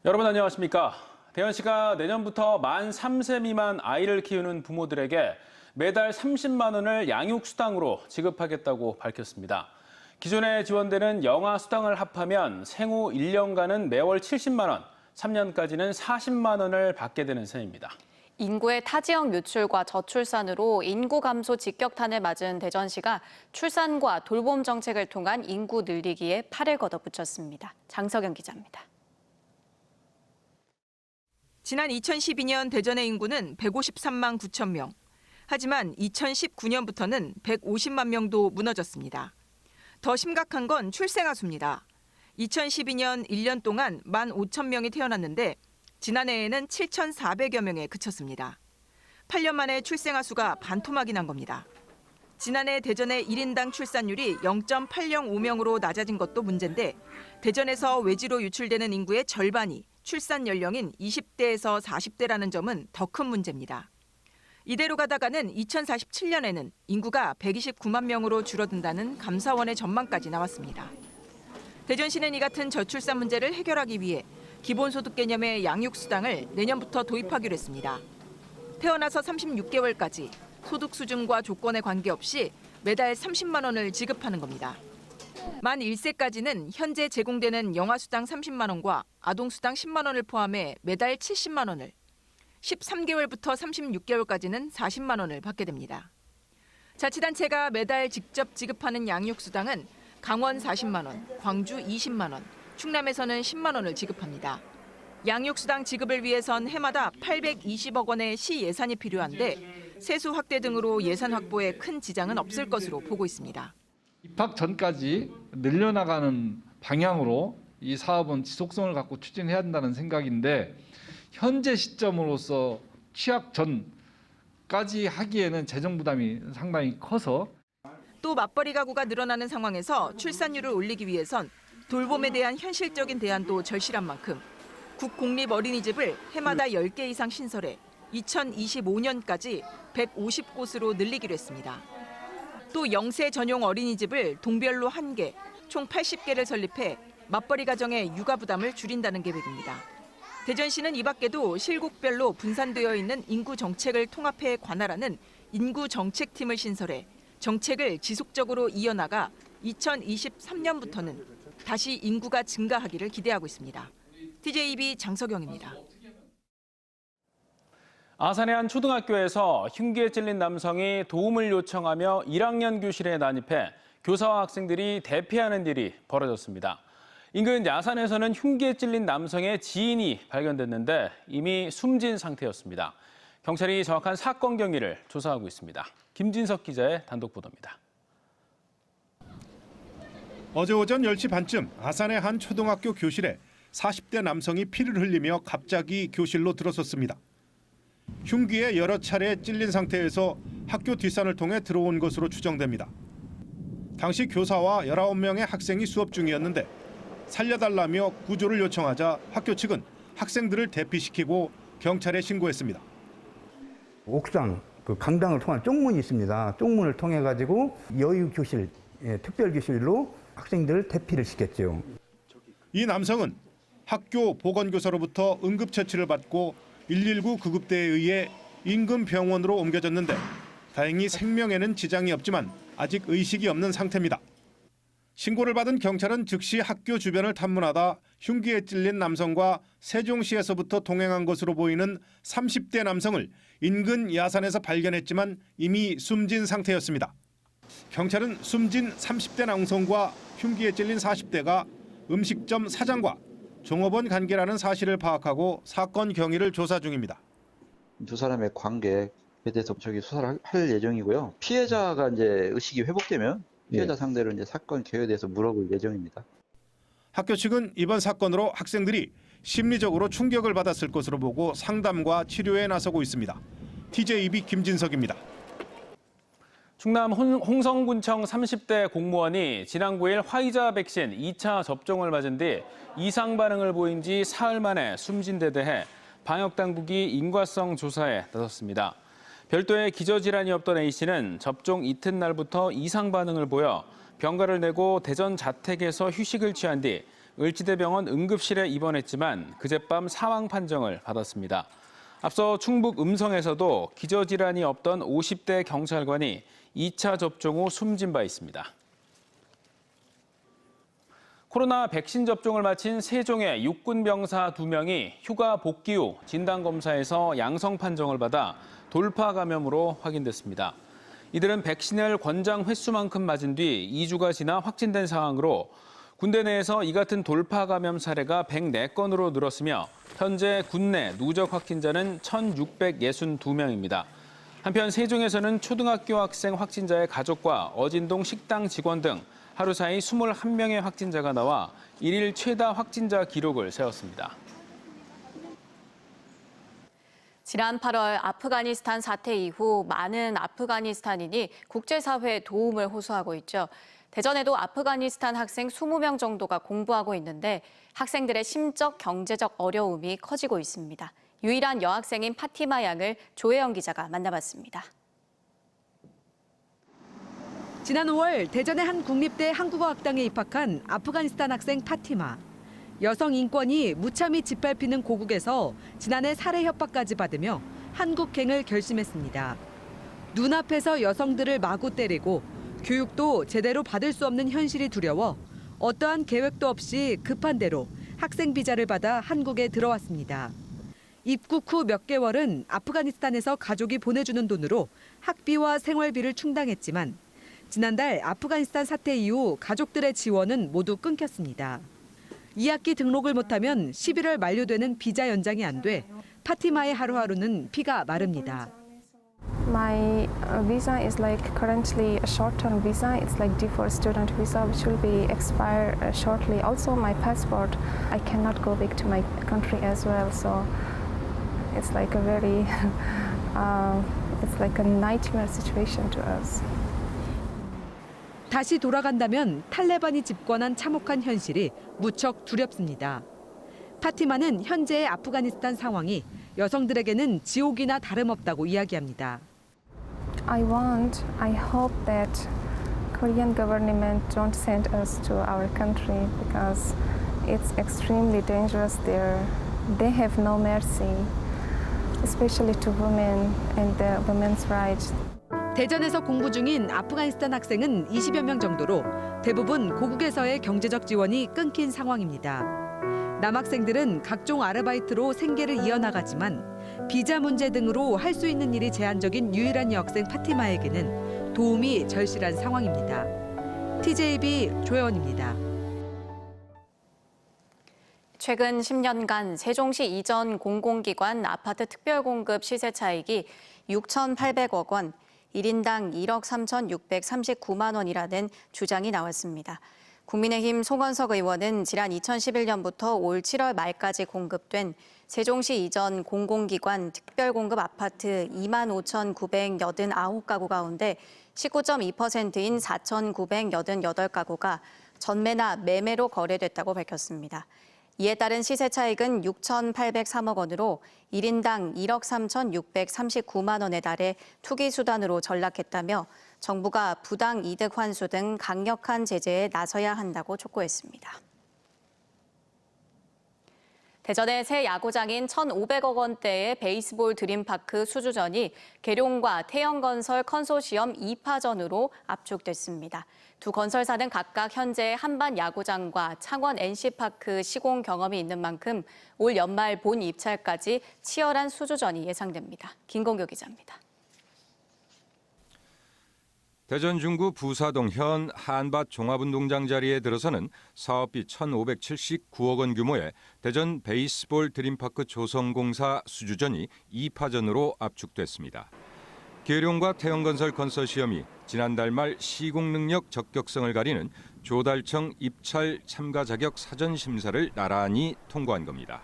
여러분 안녕하십니까? 대전시가 내년부터 만 3세 미만 아이를 키우는 부모들에게 매달 30만 원을 양육수당으로 지급하겠다고 밝혔습니다. 기존에 지원되는 영아수당을 합하면 생후 1년간은 매월 70만 원, 3년까지는 40만 원을 받게 되는 셈입니다. 인구의 타지역 유출과 저출산으로 인구 감소 직격탄을 맞은 대전시가 출산과 돌봄 정책을 통한 인구 늘리기에 팔을 걷어붙였습니다. 장석영 기자입니다. 지난 2012년 대전의 인구는 153만 9천 명. 하지만 2019년부터는 150만 명도 무너졌습니다. 더 심각한 건 출생아 수입니다. 2012년 1년 동안 1만 5천 명이 태어났는데 지난해에는 7,400여 명에 그쳤습니다. 8년 만에 출생아 수가 반토막이 난 겁니다. 지난해 대전의 1인당 출산율이 0.805명으로 낮아진 것도 문제인데 대전에서 외지로 유출되는 인구의 절반이 출산 연령인 20대에서 40대라는 점은 더 큰 문제입니다. 이대로 가다가는 2047년에는 인구가 129만 명으로 줄어든다는 감사원의 전망까지 나왔습니다. 대전시는 이 같은 저출산 문제를 해결하기 위해 기본소득 개념의 양육수당을 내년부터 도입하기로 했습니다. 태어나서 36개월까지 소득 수준과 조건에 관계없이 매달 30만 원을 지급하는 겁니다. 만 1세까지는 현재 제공되는 영아수당 30만 원과 아동수당 10만 원을 포함해 매달 70만 원을, 13개월부터 36개월까지는 40만 원을 받게 됩니다. 자치단체가 매달 직접 지급하는 양육수당은 강원 40만 원, 광주 20만 원, 충남에서는 10만 원을 지급합니다. 양육수당 지급을 위해선 해마다 820억 원의 시 예산이 필요한데 세수 확대 등으로 예산 확보에 큰 지장은 없을 것으로 보고 있습니다. 입학 전까지 늘려나가는 방향으로 이 사업은 지속성을 갖고 추진해야 한다는 생각인데 현재 시점으로서 취학 전까지 하기에는 재정 부담이 상당히 커서 또 맞벌이 가구가 늘어나는 상황에서 출산율을 올리기 위해선 돌봄에 대한 현실적인 대안도 절실한 만큼 국공립어린이집을 해마다 10개 이상 신설해 2025년까지 150곳으로 늘리기로 했습니다. 또 영세 전용 어린이집을 동별로 1개, 총 80개를 설립해 맞벌이 가정의 육아 부담을 줄인다는 계획입니다. 대전시는 이 밖에도 실국별로 분산되어 있는 인구 정책을 통합해 관할하는 인구 정책팀을 신설해 정책을 지속적으로 이어나가 2023년부터는 다시 인구가 증가하기를 기대하고 있습니다. TJB 장석영입니다. 아산의 한 초등학교에서 흉기에 찔린 남성이 도움을 요청하며 1학년 교실에 난입해 교사와 학생들이 대피하는 일이 벌어졌습니다. 인근 야산에서는 흉기에 찔린 남성의 지인이 발견됐는데 이미 숨진 상태였습니다. 경찰이 정확한 사건 경위를 조사하고 있습니다. 김진석 기자의 단독 보도입니다. 어제 오전 10시 반쯤 아산의 한 초등학교 교실에 40대 남성이 피를 흘리며 갑자기 교실로 들어섰습니다. 흉기에 여러 차례 찔린 상태에서 학교 뒷산을 통해 들어온 것으로 추정됩니다. 당시 교사와 19명의 학생이 수업 중이었는데 살려달라며 구조를 요청하자 학교 측은 학생들을 대피시키고 경찰에 신고했습니다. 옥상 강당을 통한 쪽문이 있습니다. 쪽문을 통해 가지고 여유 교실, 특별 교실로 학생들을 대피를 시켰죠. 이 남성은 학교 보건교사로부터 응급처치를 받고 119 구급대에 의해 인근 병원으로 옮겨졌는데 다행히 생명에는 지장이 없지만 아직 의식이 없는 상태입니다. 신고를 받은 경찰은 즉시 학교 주변을 탐문하다 흉기에 찔린 남성과 세종시에서부터 동행한 것으로 보이는 30대 남성을 인근 야산에서 발견했지만 이미 숨진 상태였습니다. 경찰은 숨진 30대 남성과 흉기에 찔린 40대가 음식점 사장과 종업원 관계라는 사실을 파악하고 사건 경위를 조사 중입니다. 두 사람의 관계에 대해서 수사를 할 예정이고요. 피해자가 이제 의식이 회복되면 피해자 상대로 이제 사건 개요에 대해서 물어볼 예정입니다. 학교 측은 이번 사건으로 학생들이 심리적으로 충격을 받았을 것으로 보고 상담과 치료에 나서고 있습니다. TJB 김진석입니다. 충남 홍성군청 30대 공무원이 지난 9일 화이자 백신 2차 접종을 맞은 뒤 이상 반응을 보인 지 사흘 만에 숨진 데 대해 방역당국이 인과성 조사에 나섰습니다. 별도의 기저질환이 없던 A씨는 접종 이튿날부터 이상 반응을 보여 병가를 내고 대전 자택에서 휴식을 취한 뒤 을지대병원 응급실에 입원했지만 그젯밤 사망 판정을 받았습니다. 앞서 충북 음성에서도 기저질환이 없던 50대 경찰관이 2차 접종 후 숨진 바 있습니다. 코로나 백신 접종을 마친 세종의 육군 병사 2명이 휴가 복귀 후 진단검사에서 양성 판정을 받아 돌파 감염으로 확인됐습니다. 이들은 백신을 권장 횟수만큼 맞은 뒤 2주가 지나 확진된 상황으로 군대 내에서 이 같은 돌파 감염 사례가 104건으로 늘었으며 현재 국내 누적 확진자는 1,662명입니다. 한편 세종에서는 초등학교 학생 확진자의 가족과 어진동 식당 직원 등 하루 사이 21명의 확진자가 나와 일일 최다 확진자 기록을 세웠습니다. 지난 8월 아프가니스탄 사태 이후 많은 아프가니스탄인이 국제사회의 도움을 호소하고 있죠. 대전에도 아프가니스탄 학생 20명 정도가 공부하고 있는데 학생들의 심적, 경제적 어려움이 커지고 있습니다. 유일한 여학생인 파티마 양을 조혜영 기자가 만나봤습니다. 지난 5월 대전의 한 국립대 한국어학당에 입학한 아프가니스탄 학생 파티마. 여성 인권이 무참히 짓밟히는 고국에서 지난해 살해 협박까지 받으며 한국행을 결심했습니다. 눈앞에서 여성들을 마구 때리고 교육도 제대로 받을 수 없는 현실이 두려워 어떠한 계획도 없이 급한 대로 학생 비자를 받아 한국에 들어왔습니다. 입국 후 몇 개월은 아프가니스탄에서 가족이 보내주는 돈으로 학비와 생활비를 충당했지만 지난달 아프가니스탄 사태 이후 가족들의 지원은 모두 끊겼습니다. 2학기 등록을 못하면 11월 만료되는 비자 연장이 안 돼 파티마의 하루하루는 피가 마릅니다. My visa is like currently a short-term visa. It's like deferred student visa, which will be expire shortly. Also, my passport, I cannot go back to my country as well. So it's like a very, it's like a nightmare situation to us. 다시 돌아간다면 탈레반이 집권한 참혹한 현실이 무척 두렵습니다. 파티마는 현재의 아프가니스탄 상황이 여성들에게는 지옥이나 다름없다고 이야기합니다. I hope that Korean government don't send us to our country because it's extremely dangerous there. They have no mercy, especially to women and the women's rights. 대전에서 공부 중인 아프가니스탄 학생은 20여 명 정도로 대부분 고국에서의 경제적 지원이 끊긴 상황입니다. 남학생들은 각종 아르바이트로 생계를 이어나가지만 비자 문제 등으로 할 수 있는 일이 제한적인 유일한 여학생 파티마에게는 도움이 절실한 상황입니다. TJB 조혜원입니다. 최근 10년간 세종시 이전 공공기관 아파트 특별공급 시세 차익이 6,800억 원, 1인당 1억 3,639만 원이라는 주장이 나왔습니다. 국민의힘 송원석 의원은 지난 2011년부터 올 7월 말까지 공급된 세종시 이전 공공기관 특별공급 아파트 25,989가구 가운데 19.2%인 4,988가구가 전매나 매매로 거래됐다고 밝혔습니다. 이에 따른 시세 차익은 6,803억 원으로 1인당 1억 3,639만 원에 달해 투기 수단으로 전락했다며 정부가 부당 이득 환수 등 강력한 제재에 나서야 한다고 촉구했습니다. 대전의 새 야구장인 1,500억 원대의 베이스볼 드림파크 수주전이 계룡과 태영건설 컨소시엄 2파전으로 압축됐습니다. 두 건설사는 각각 현재 한반 야구장과 창원 NC파크 시공 경험이 있는 만큼 올 연말 본 입찰까지 치열한 수주전이 예상됩니다. 김공교 기자입니다. 대전 중구 부사동 현 한밭 종합운동장 자리에 들어서는 사업비 1,579억 원 규모의 대전 베이스볼 드림파크 조성공사 수주전이 2파전으로 압축됐습니다. 계룡과 태영건설 컨소시엄이 지난달 말 시공 능력 적격성을 가리는 조달청 입찰 참가 자격 사전 심사를 나란히 통과한 겁니다.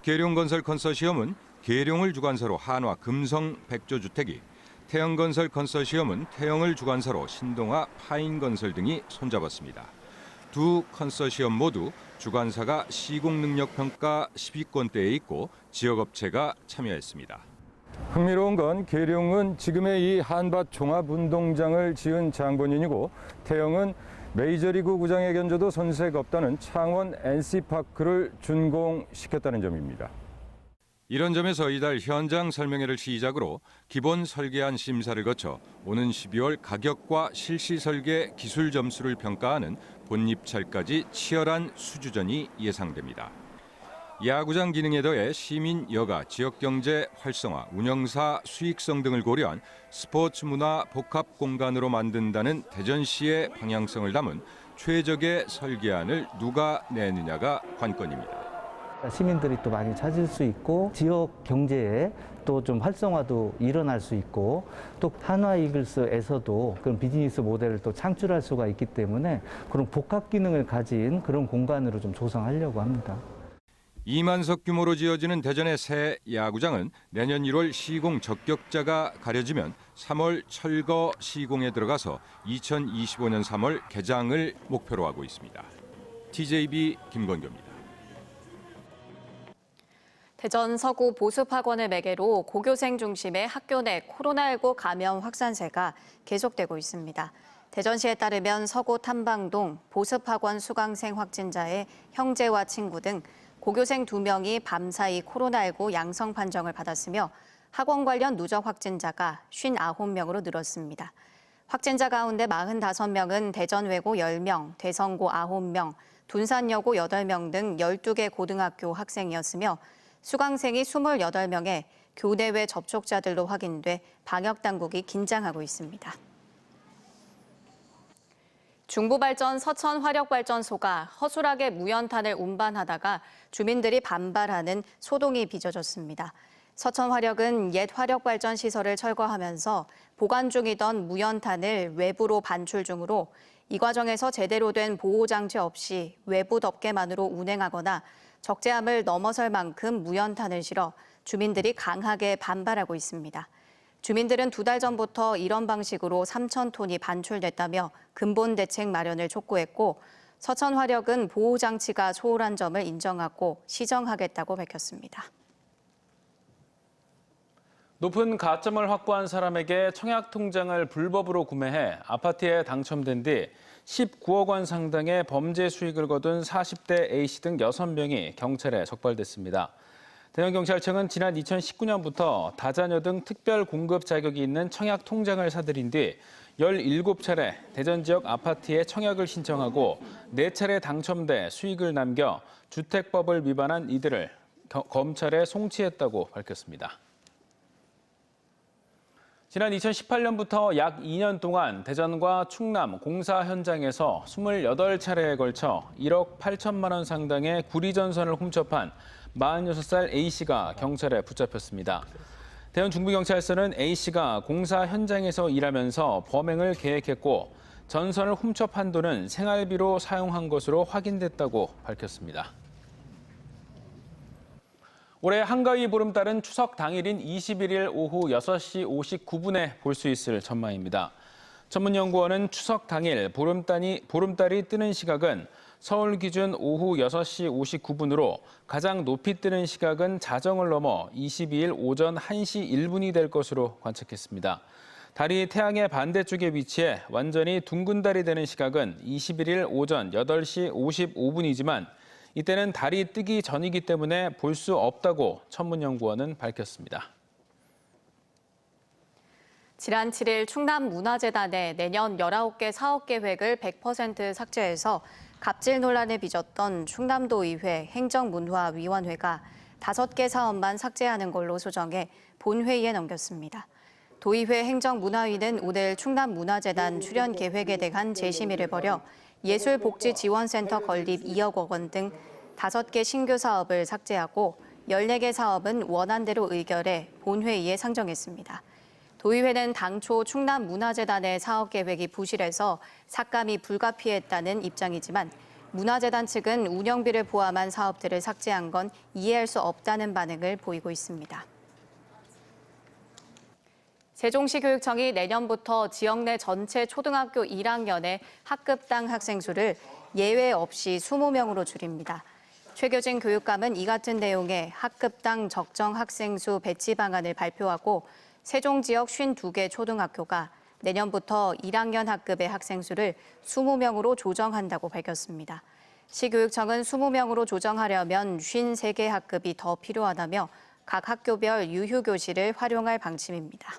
계룡건설 컨소시엄은 계룡을 주관사로 한화 금성 백조주택이, 태영건설 컨소시엄은 태영을 주관사로 신동아 파인건설 등이 손잡았습니다. 두 컨소시엄 모두 주관사가 시공능력평가 10위권대에 있고 지역업체가 참여했습니다. 흥미로운 건 계룡은 지금의 이 한밭 종합운동장을 지은 장본인이고 태영은 메이저리그 구장에 견줘도 손색 없다는 창원 NC파크를 준공시켰다는 점입니다. 이런 점에서 이달 현장 설명회를 시작으로 기본 설계안 심사를 거쳐 오는 12월 가격과 실시 설계 기술 점수를 평가하는 본입찰까지 치열한 수주전이 예상됩니다. 야구장 기능에 더해 시민 여가, 지역 경제 활성화, 운영사 수익성 등을 고려한 스포츠 문화 복합 공간으로 만든다는 대전시의 방향성을 담은 최적의 설계안을 누가 내느냐가 관건입니다. 시민들이 또 많이 찾을 수 있고 지역 경제에 또 좀 활성화도 일어날 수 있고 또 한화 이글스에서도 그런 비즈니스 모델을 또 창출할 수가 있기 때문에 그런 복합 기능을 가진 그런 공간으로 좀 조성하려고 합니다. 2만석 규모로 지어지는 대전의 새 야구장은 내년 1월 시공 적격자가 가려지면 3월 철거 시공에 들어가서 2025년 3월 개장을 목표로 하고 있습니다. TJB 김건교입니다. 대전 서구 보습학원을 매개로 고교생 중심의 학교 내 코로나19 감염 확산세가 계속되고 있습니다. 대전시에 따르면 서구 탐방동 보습학원 수강생 확진자의 형제와 친구 등 고교생 2명이 밤사이 코로나19 양성 판정을 받았으며 학원 관련 누적 확진자가 59명으로 늘었습니다. 확진자 가운데 45명은 대전외고 10명, 대성고 9명, 둔산여고 8명 등 12개 고등학교 학생이었으며 수강생이 28명에 교내외 접촉자들로 확인돼 방역당국이 긴장하고 있습니다. 중부발전 서천화력발전소가 허술하게 무연탄을 운반하다가 주민들이 반발하는 소동이 빚어졌습니다. 서천화력은 옛 화력발전 시설을 철거하면서 보관 중이던 무연탄을 외부로 반출 중으로 이 과정에서 제대로 된 보호장치 없이 외부 덮개만으로 운행하거나 적재함을 넘어설 만큼 무연탄을 실어 주민들이 강하게 반발하고 있습니다. 주민들은 2달 전부터 이런 방식으로 3,000톤이 반출됐다며 근본 대책 마련을 촉구했고 서천화력은 보호장치가 소홀한 점을 인정하고 시정하겠다고 밝혔습니다. 높은 가점을 확보한 사람에게 청약 통장을 불법으로 구매해 아파트에 당첨된 뒤 19억 원 상당의 범죄 수익을 거둔 40대 A씨 등 6명이 경찰에 적발됐습니다. 대전경찰청은 지난 2019년부터 다자녀 등 특별 공급 자격이 있는 청약 통장을 사들인 뒤 17차례 대전 지역 아파트에 청약을 신청하고 4차례 당첨돼 수익을 남겨 주택법을 위반한 이들을 검찰에 송치했다고 밝혔습니다. 지난 2018년부터 약 2년 동안 대전과 충남 공사 현장에서 28차례에 걸쳐 1억 8천만 원 상당의 구리전선을 훔쳐판 46살 A씨가 경찰에 붙잡혔습니다. 대전 중부경찰서는 A씨가 공사 현장에서 일하면서 범행을 계획했고 전선을 훔쳐판 돈은 생활비로 사용한 것으로 확인됐다고 밝혔습니다. 올해 한가위 보름달은 추석 당일인 21일 오후 6시 59분에 볼 수 있을 전망입니다. 천문연구원은 추석 당일 보름달이 뜨는 시각은 서울 기준 오후 6시 59분으로 가장 높이 뜨는 시각은 자정을 넘어 22일 오전 1시 1분이 될 것으로 관측했습니다. 달이 태양의 반대쪽에 위치해 완전히 둥근 달이 되는 시각은 21일 오전 8시 55분이지만 이때는 달이 뜨기 전이기 때문에 볼 수 없다고 천문연구원은 밝혔습니다. 지난 7일 충남문화재단의 내년 19개 사업 계획을 100% 삭제해서 갑질 논란을 빚었던 충남도의회 행정문화위원회가 5개 사업만 삭제하는 걸로 조정해 본회의에 넘겼습니다. 도의회 행정문화위는 오늘 충남문화재단 출연 계획에 대한 재심의를 벌여 예술복지지원센터 건립 2억 원 등 5개 신규 사업을 삭제하고 14개 사업은 원안대로 의결해 본회의에 상정했습니다. 도의회는 당초 충남문화재단의 사업 계획이 부실해서 삭감이 불가피했다는 입장이지만 문화재단 측은 운영비를 포함한 사업들을 삭제한 건 이해할 수 없다는 반응을 보이고 있습니다. 세종시 교육청이 내년부터 지역 내 전체 초등학교 1학년의 학급당 학생 수를 예외 없이 20명으로 줄입니다. 최교진 교육감은 이 같은 내용의 학급당 적정 학생 수 배치 방안을 발표하고 세종 지역 52개 초등학교가 내년부터 1학년 학급의 학생 수를 20명으로 조정한다고 밝혔습니다. 시교육청은 20명으로 조정하려면 53개 학급이 더 필요하다며 각 학교별 유휴교실을 활용할 방침입니다.